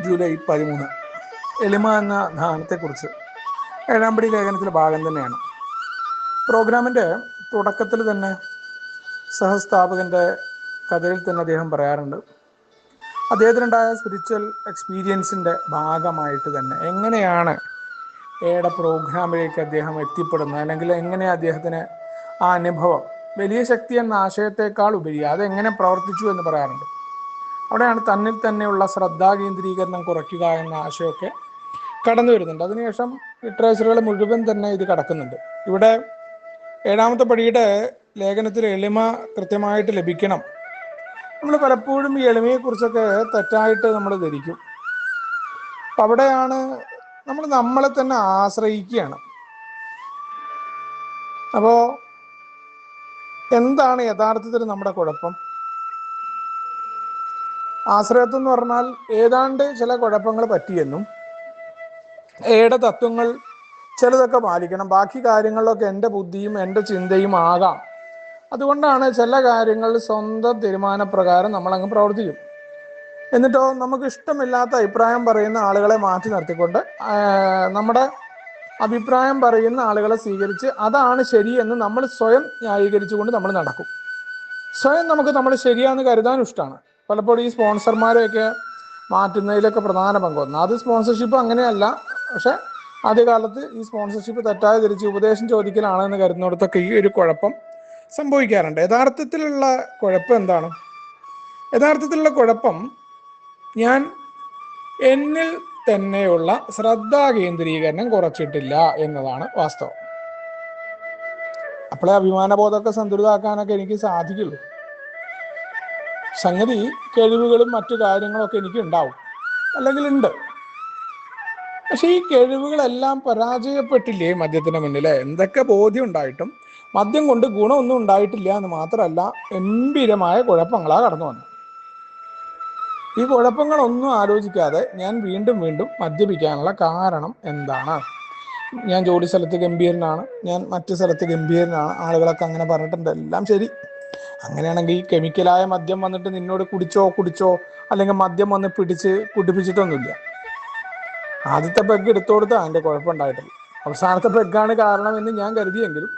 July 13 എളിമ എന്ന ധാനത്തെക്കുറിച്ച് 7-ാം പടി ലേഖനത്തിലെ ഭാഗം തന്നെയാണ്. പ്രോഗ്രാമിൻ്റെ തുടക്കത്തിൽ തന്നെ സഹസ്ഥാപകൻ്റെ കഥയിൽ തന്നെ അദ്ദേഹം പറയാറുണ്ട്, അദ്ദേഹത്തിനുണ്ടായ സ്പിരിച്വൽ എക്സ്പീരിയൻസിൻ്റെ ഭാഗമായിട്ട് തന്നെ എങ്ങനെയാണ് എയുടെ പ്രോഗ്രാമിലേക്ക് അദ്ദേഹം എത്തിപ്പെടുന്നത്, അല്ലെങ്കിൽ എങ്ങനെ അദ്ദേഹത്തിന് ആ അനുഭവം വലിയ ശക്തി എന്ന ആശയത്തെക്കാൾ ഉപരി അതെങ്ങനെ പ്രവർത്തിച്ചു എന്ന് പറയാറുണ്ട്. അവിടെയാണ് തന്നിൽ തന്നെയുള്ള ശ്രദ്ധാകേന്ദ്രീകരണം കുറയ്ക്കുക എന്ന ആശയമൊക്കെ കടന്നു വരുന്നുണ്ട്. അതിനുശേഷം ലിറ്ററേച്ചറുകൾ മുഴുവൻ തന്നെ ഇത് കടക്കുന്നുണ്ട്. ഇവിടെ 7-ാമത്തെ പടിയുടെ ലേഖനത്തിൽ എളിമ കൃത്യമായിട്ട് ലഭിക്കണം. നമ്മൾ പലപ്പോഴും ഈ എളിമയെക്കുറിച്ചൊക്കെ തെറ്റായിട്ട് നമ്മൾ ധരിക്കും. അപ്പം അവിടെയാണ് നമ്മൾ നമ്മളെ തന്നെ ആശ്രയിക്കുകയാണ്. അപ്പോൾ എന്താണ് യഥാർത്ഥത്തിൽ നമ്മുടെ കുഴപ്പം? ആശ്രയത്വം എന്ന് പറഞ്ഞാൽ ഏതാണ്ട് ചില കുഴപ്പങ്ങൾ പറ്റിയെന്നും എയുടെ തത്വങ്ങൾ ചിലതൊക്കെ പാലിക്കണം, ബാക്കി കാര്യങ്ങളിലൊക്കെ എൻ്റെ ബുദ്ധിയും എൻ്റെ ചിന്തയും ആകാം, അതുകൊണ്ടാണ് ചില കാര്യങ്ങൾ സ്വന്തം തീരുമാനപ്രകാരം നമ്മളങ്ങ് പ്രവർത്തിക്കും. എന്നിട്ടോ നമുക്ക് ഇഷ്ടമില്ലാത്ത അഭിപ്രായം പറയുന്ന ആളുകളെ മാറ്റി നിർത്തിക്കൊണ്ട് നമ്മുടെ അഭിപ്രായം പറയുന്ന ആളുകളെ സ്വീകരിച്ച് അതാണ് ശരിയെന്ന് നമ്മൾ സ്വയം ന്യായീകരിച്ചുകൊണ്ട് നമ്മൾ നടക്കും. സ്വയം നമ്മൾ ശരിയാണെന്ന് കരുതാനും ഇഷ്ടമാണ്. പലപ്പോഴും ഈ സ്പോൺസർമാരെയൊക്കെ മാറ്റുന്നതിലൊക്കെ പ്രധാന പങ്കുവന്നു. അത് സ്പോൺസർഷിപ്പ് അങ്ങനെയല്ല, പക്ഷെ ആദ്യകാലത്ത് ഈ സ്പോൺസർഷിപ്പ് തെറ്റായി തിരിച്ച് ഉപദേശം ചോദിക്കലാണെന്ന് കരുതുന്നിടത്തൊക്കെ ഈ ഒരു കുഴപ്പം സംഭവിക്കാറുണ്ട്. യഥാർത്ഥത്തിലുള്ള കുഴപ്പം എന്താണ്? യഥാർത്ഥത്തിലുള്ള കുഴപ്പം ഞാൻ എന്നിൽ തന്നെയുള്ള ശ്രദ്ധാകേന്ദ്രീകരണം കുറച്ചിട്ടില്ല എന്നതാണ് വാസ്തവം. അപ്പോഴേ അഭിമാനബോധമൊക്കെ സന്തുലിതമാക്കാനൊക്കെ എനിക്ക് സാധിക്കുള്ളൂ. സംഗതി കഴിവുകളും മറ്റു കാര്യങ്ങളൊക്കെ എനിക്ക് ഉണ്ടാവും, അല്ലെങ്കിൽ ഉണ്ട്. പക്ഷെ ഈ കഴിവുകളെല്ലാം പരാജയപ്പെട്ടില്ലേ മദ്യത്തിന് മുന്നിൽ? എന്തൊക്കെ ബോധ്യം ഉണ്ടായിട്ടും മദ്യം കൊണ്ട് ഗുണമൊന്നും ഉണ്ടായിട്ടില്ല എന്ന് മാത്രമല്ല, ഗംഭീരമായ കുഴപ്പങ്ങളാണ് കടന്നു വന്നത്. ഈ കുഴപ്പങ്ങളൊന്നും ആലോചിക്കാതെ ഞാൻ വീണ്ടും വീണ്ടും മദ്യപിക്കാനുള്ള കാരണം എന്താണ്? ഞാൻ ജോലി സ്ഥലത്ത് ഗംഭീരനാണ്, ഞാൻ മറ്റു സ്ഥലത്ത് ഗംഭീരനാണ്, ആളുകളൊക്കെ അങ്ങനെ പറഞ്ഞിട്ടുണ്ട്, എല്ലാം ശരി. അങ്ങനെയാണെങ്കിൽ ഈ കെമിക്കലായ മദ്യം വന്നിട്ട് നിന്നോട് കുടിച്ചോ അല്ലെങ്കിൽ മദ്യം വന്ന് കുടിപ്പിച്ചിട്ടൊന്നുമില്ല. ആദ്യത്തെ പെഗ് എടുത്തു കൊടുത്താൽ അതിൻ്റെ കുഴപ്പമുണ്ടായിട്ടില്ല. അവസാനത്തെ പെഗ്ഗാണ് കാരണം എന്ന് ഞാൻ കരുതിയെങ്കിലും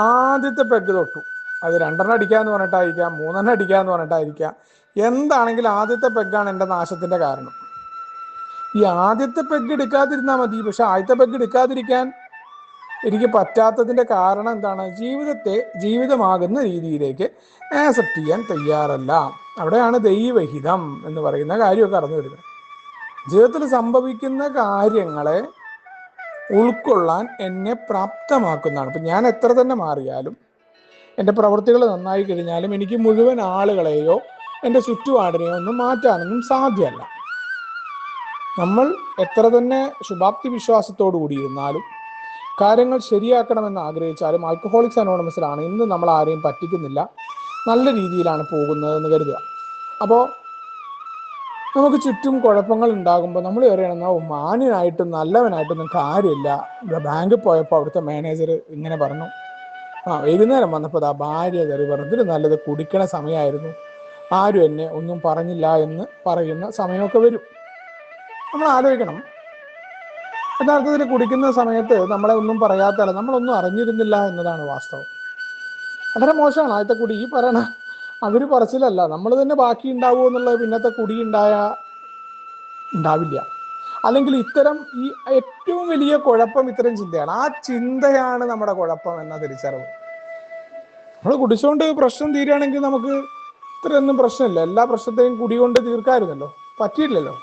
ആദ്യത്തെ പെഗ് തൊട്ടു. അത് 2 അടിക്കാന്ന് പറഞ്ഞിട്ടായിരിക്കാം, 3 അടിക്കാന്ന് പറഞ്ഞിട്ടായിരിക്കാം, എന്താണെങ്കിലും ആദ്യത്തെ പെഗ്ഗാണ് എൻ്റെ നാശത്തിൻ്റെ കാരണം. ഈ ആദ്യത്തെ പെഗ് എടുക്കാതിരുന്നാൽ മതി. പക്ഷെ ആദ്യത്തെ പെഗ് എടുക്കാതിരിക്കാൻ എനിക്ക് പറ്റാത്തതിൻ്റെ കാരണം എന്താണ്? ജീവിതത്തെ ജീവിതമാകുന്ന രീതിയിലേക്ക് ആക്സെപ്റ്റ് ചെയ്യാൻ തയ്യാറല്ല. അവിടെയാണ് ദൈവഹിതം എന്ന് പറയുന്ന കാര്യമൊക്കെ കടന്നു വരുന്നത്. ജീവിതത്തിൽ സംഭവിക്കുന്ന കാര്യങ്ങളെ ഉൾക്കൊള്ളാൻ എന്നെ പ്രാപ്തമാക്കുന്നതാണ്. ഇപ്പം ഞാൻ എത്ര തന്നെ മാറിയാലും, എൻ്റെ പ്രവൃത്തികൾ നന്നായി കഴിഞ്ഞാലും എനിക്ക് മുഴുവൻ ആളുകളെയോ എൻ്റെ ചുറ്റുപാടിനെയോ ഒന്നും മാറ്റാനൊന്നും സാധ്യമല്ല. നമ്മൾ എത്ര തന്നെ ശുഭാപ്തി വിശ്വാസത്തോടു കൂടിയിരുന്നാലും കാര്യങ്ങൾ ശരിയാക്കണമെന്ന് ആഗ്രഹിച്ചാലും ആൽക്കഹോളിക്സ് അനോണിമസിലാണ് ഇന്ന് നമ്മൾ ആരെയും പറ്റിക്കുന്നില്ല, നല്ല രീതിയിലാണ് പോകുന്നതെന്ന് കരുതുക. അപ്പോൾ നമുക്ക് ചുറ്റും കുഴപ്പങ്ങൾ ഉണ്ടാകുമ്പോൾ നമ്മൾ പറയണമെന്നോ മാന്യനായിട്ടും നല്ലവനായിട്ടൊന്നും കാര്യമില്ല. ബാങ്കിൽ പോയപ്പോൾ അവിടുത്തെ മാനേജർ ഇങ്ങനെ പറഞ്ഞു, വൈകുന്നേരം വന്നപ്പോൾ ഭാര്യ കയറി പറഞ്ഞു ഇതിന് നല്ലത് കുടിക്കണ സമയമായിരുന്നു, ആരും എന്നെ ഒന്നും പറഞ്ഞില്ല എന്ന് പറയുന്ന സമയമൊക്കെ വരും. നമ്മൾ ആലോചിക്കണം, യഥാർത്ഥത്തിൽ കുടിക്കുന്ന സമയത്ത് നമ്മളെ ഒന്നും പറയാത്തല്ല, നമ്മളൊന്നും അറിഞ്ഞിരുന്നില്ല എന്നതാണ് വാസ്തവം. വളരെ മോശമാണ് ആദ്യത്തെ കുടി. ഈ പറയണ അവർ പറച്ചിലല്ല, നമ്മൾ തന്നെ ബാക്കി ഉണ്ടാവുമോ എന്നുള്ളത് പിന്നത്തെ കുടി ഉണ്ടാവില്ല. അല്ലെങ്കിൽ ഇത്തരം ഈ ഏറ്റവും വലിയ കുഴപ്പം ഇത്തരം ചിന്തയാണ്. ആ ചിന്തയാണ് നമ്മുടെ കുഴപ്പം എന്ന തിരിച്ചറിവ്. നമ്മൾ കുടിച്ചുകൊണ്ട് പ്രശ്നം തീരുകയാണെങ്കിൽ നമുക്ക് ഇത്രയൊന്നും പ്രശ്നമില്ല. എല്ലാ പ്രശ്നത്തെയും കുടി കൊണ്ട് തീർക്കാമായിരുന്നല്ലോ, പറ്റിയില്ലല്ലോ.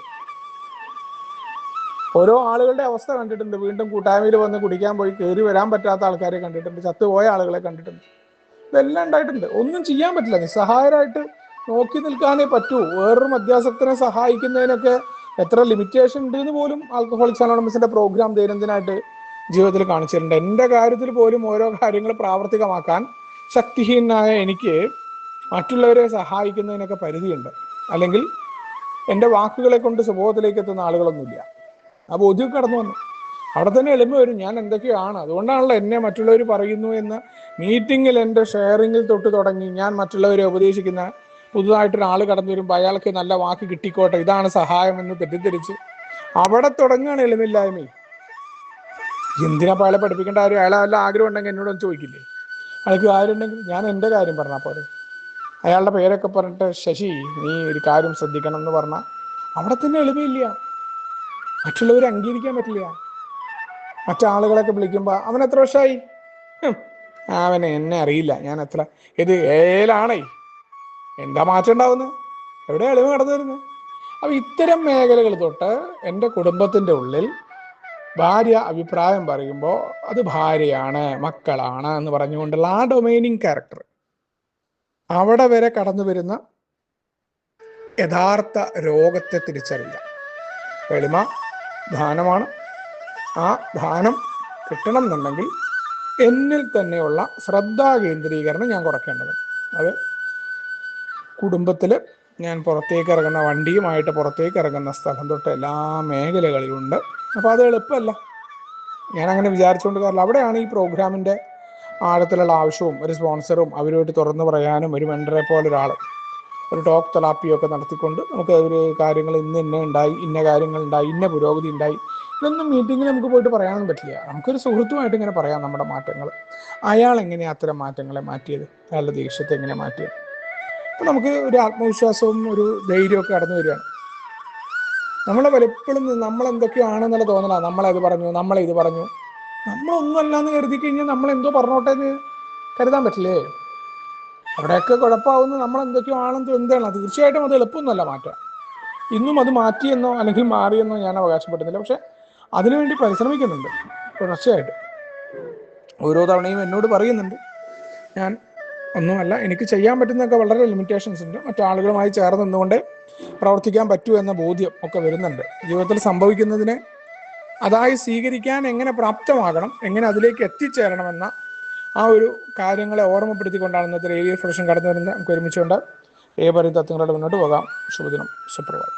ഓരോ ആളുകളുടെ അവസ്ഥ കണ്ടിട്ടുണ്ട്. വീണ്ടും കൂട്ടായ്മയിൽ വന്ന് കുടിക്കാൻ പോയി കയറി വരാൻ പറ്റാത്ത ആൾക്കാരെ കണ്ടിട്ടുണ്ട്, ചത്തുപോയ ആളുകളെ കണ്ടിട്ടുണ്ട്. ഇതെല്ലാം ഉണ്ടായിട്ടുണ്ട്. ഒന്നും ചെയ്യാൻ പറ്റില്ല, നിസ്സഹായരായിട്ട് നോക്കി നിൽക്കാനേ പറ്റൂ. വേറൊരു മദ്യാസക്തനെ സഹായിക്കുന്നതിനൊക്കെ എത്ര ലിമിറ്റേഷൻ ഉണ്ട് എന്ന് പോലും ആൽക്കഹോളിക്സ് അനോണിമസിന്റെ പ്രോഗ്രാം ദൈനംദിനമായിട്ട് ജീവിതത്തിൽ കാണിച്ചിട്ടുണ്ട്. എൻ്റെ കാര്യത്തിൽ പോലും ഓരോ കാര്യങ്ങൾ പ്രാവർത്തികമാക്കാൻ ശക്തിഹീനായ എനിക്ക് മറ്റുള്ളവരെ സഹായിക്കുന്നതിനൊക്കെ പരിധിയുണ്ട്. അല്ലെങ്കിൽ എൻ്റെ വാക്കുകളെ കൊണ്ട് സുബോധത്തിലേക്ക് എത്തുന്ന ആളുകളൊന്നുമില്ല. ആ ബോധ്യം കടന്നു വന്നു. അവിടെ തന്നെ എളിമ വരും, ഞാൻ എന്തൊക്കെയാണ്. അതുകൊണ്ടാണല്ലോ എന്നെ മറ്റുള്ളവർ പറയുന്നു എന്ന് മീറ്റിങ്ങിൽ എൻ്റെ ഷെയറിങ്ങിൽ തൊട്ട് തുടങ്ങി ഞാൻ മറ്റുള്ളവരെ ഉപദേശിക്കുന്ന പുതുതായിട്ടൊരാൾ കടന്നു വരുമ്പോൾ അയാൾക്ക് നല്ല വാക്ക് കിട്ടിക്കോട്ടെ, ഇതാണ് സഹായം എന്ന് തെറ്റിദ്ധരിച്ച് അവിടെ തുടങ്ങുകയാണ് എളിമില്ലായ്മ. എന്തിനാ അയാളെ പഠിപ്പിക്കേണ്ട കാര്യം? അയാളെ വല്ല ആഗ്രഹം ഉണ്ടെങ്കിൽ എന്നോടൊന്ന് ചോദിക്കില്ലേ? അയാൾക്ക് കാര്യം ഉണ്ടെങ്കിൽ ഞാൻ എൻ്റെ കാര്യം പറഞ്ഞാൽ പോലെ. അയാളുടെ പേരൊക്കെ പറഞ്ഞിട്ട് ശശി നീ ഒരു കാര്യം ശ്രദ്ധിക്കണം എന്ന് പറഞ്ഞാൽ അവിടെ തന്നെ എളിമയില്ല. മറ്റുള്ളവരെ അംഗീകരിക്കാൻ പറ്റില്ല. മറ്റാളുകളൊക്കെ വിളിക്കുമ്പോൾ അവൻ എത്ര വർഷമായി? അവനെ എന്നെ അറിയില്ല, ഞാൻ എത്ര ഇത് ഏലാണേ, എന്താ മാറ്റം ഉണ്ടാവുന്നത്? എവിടെ എളിമ കടന്നു വരുന്നത്? അപ്പം ഇത്തരം മേഖലകൾ തൊട്ട് എൻ്റെ കുടുംബത്തിൻ്റെ ഉള്ളിൽ ഭാര്യ അഭിപ്രായം പറയുമ്പോൾ അത് ഭാര്യയാണ്, മക്കളാണ് എന്ന് പറഞ്ഞുകൊണ്ടുള്ള ആ ഡൊമൈനിങ് ക്യാരക്ടർ, അവിടെ വരെ കടന്നു വരുന്ന യഥാർത്ഥ രോഗത്തെ തിരിച്ചറിയുക. എളിമ ദാനമാണ്. ആ ദാനം കിട്ടണം എന്നുണ്ടെങ്കിൽ എന്നിൽ തന്നെയുള്ള ശ്രദ്ധാ കേന്ദ്രീകരണം ഞാൻ കുറയ്ക്കേണ്ടതുണ്ട്. അത് കുടുംബത്തിൽ ഞാൻ പുറത്തേക്ക് ഇറങ്ങുന്ന വണ്ടിയുമായിട്ട് പുറത്തേക്ക് ഇറങ്ങുന്ന സ്ഥലം തൊട്ട് എല്ലാ മേഖലകളിലുണ്ട്. അപ്പോൾ അത് എളുപ്പമല്ല, ഞാനങ്ങനെ വിചാരിച്ചുകൊണ്ട് കാര്യമില്ല. അവിടെയാണ് ഈ പ്രോഗ്രാമിൻ്റെ ആഴത്തിലുള്ള ആവശ്യവും ഒരു സ്പോൺസറും അവരുമായിട്ട് തുറന്നു പറയാനും ഒരു മെൻറ്ററെ പോലെ ഒരാൾ ഒരു ടോക്ക് തെറാപ്പിയൊക്കെ നടത്തിക്കൊണ്ട് നമുക്ക് ഒരു കാര്യങ്ങൾ ഇന്ന ഉണ്ടായി, ഇന്ന കാര്യങ്ങൾ ഉണ്ടായി, ഇന്ന പുരോഗതി ഉണ്ടായി, ഇതൊന്നും മീറ്റിങ്ങിൽ നമുക്ക് പോയിട്ട് പറയാനൊന്നും പറ്റില്ല. നമുക്കൊരു സുഹൃത്തുമായിട്ട് ഇങ്ങനെ പറയാം നമ്മുടെ മാറ്റങ്ങൾ. അയാൾ എങ്ങനെയാണ് അത്തരം മാറ്റങ്ങളെ മാറ്റിയത്, അയാളുടെ ദേഷ്യത്തെ എങ്ങനെ മാറ്റിയത്. അപ്പോൾ നമുക്ക് ഒരു ആത്മവിശ്വാസവും ഒരു ധൈര്യമൊക്കെ കടന്നു വരികയാണ്. നമ്മളെ പലപ്പോഴും നമ്മളെന്തൊക്കെയാണെന്നുള്ള തോന്നലാണ്. നമ്മളത് പറഞ്ഞു, നമ്മളിത് പറഞ്ഞു. നമ്മളൊന്നുമല്ല എന്ന് കരുതി കഴിഞ്ഞാൽ നമ്മളെന്തോ പറഞ്ഞോട്ടെ എന്ന് കരുതാൻ പറ്റില്ലേ? അവിടെയൊക്കെ കുഴപ്പമാവുന്നത് നമ്മളെന്തൊക്കെയോ ആണെന്ന് എന്താണ്. തീർച്ചയായിട്ടും അത് എളുപ്പമൊന്നുമല്ല മാറ്റാൻ. ഇന്നും അത് മാറ്റിയെന്നോ അല്ലെങ്കിൽ മാറിയെന്നോ ഞാൻ അവകാശപ്പെടുന്നില്ല. പക്ഷെ അതിനുവേണ്ടി പരിശ്രമിക്കുന്നുണ്ട് തുടർച്ചയായിട്ട്. ഓരോ തവണയും എന്നോട് പറയുന്നുണ്ട് ഞാൻ ഒന്നുമല്ല, എനിക്ക് ചെയ്യാൻ പറ്റുന്നതൊക്കെ വളരെ ലിമിറ്റേഷൻസ് ഉണ്ട്, മറ്റാളുകളുമായി ചേർന്ന് നിന്നുകൊണ്ട് പ്രവർത്തിക്കാൻ പറ്റൂ എന്ന ബോധ്യം ഒക്കെ വരുന്നുണ്ട്. ജീവിതത്തിൽ സംഭവിക്കുന്നതിനെ അതായി സ്വീകരിക്കാൻ എങ്ങനെ പ്രാപ്തമാകണം, എങ്ങനെ അതിലേക്ക് എത്തിച്ചേരണമെന്ന ആ ഒരു കാര്യങ്ങളെ ഓർമ്മപ്പെടുത്തിക്കൊണ്ടാണ് ഇന്നത്തെ റേഡിയോ ഫ്രഷൻ കടന്നു വരുന്നത്. നമുക്ക് ഒരുമിച്ചുകൊണ്ട് ഏവരും തത്വങ്ങളുടെ മുന്നോട്ട് പോകാം. ശുഭദിനം, സുപ്രഭാതം.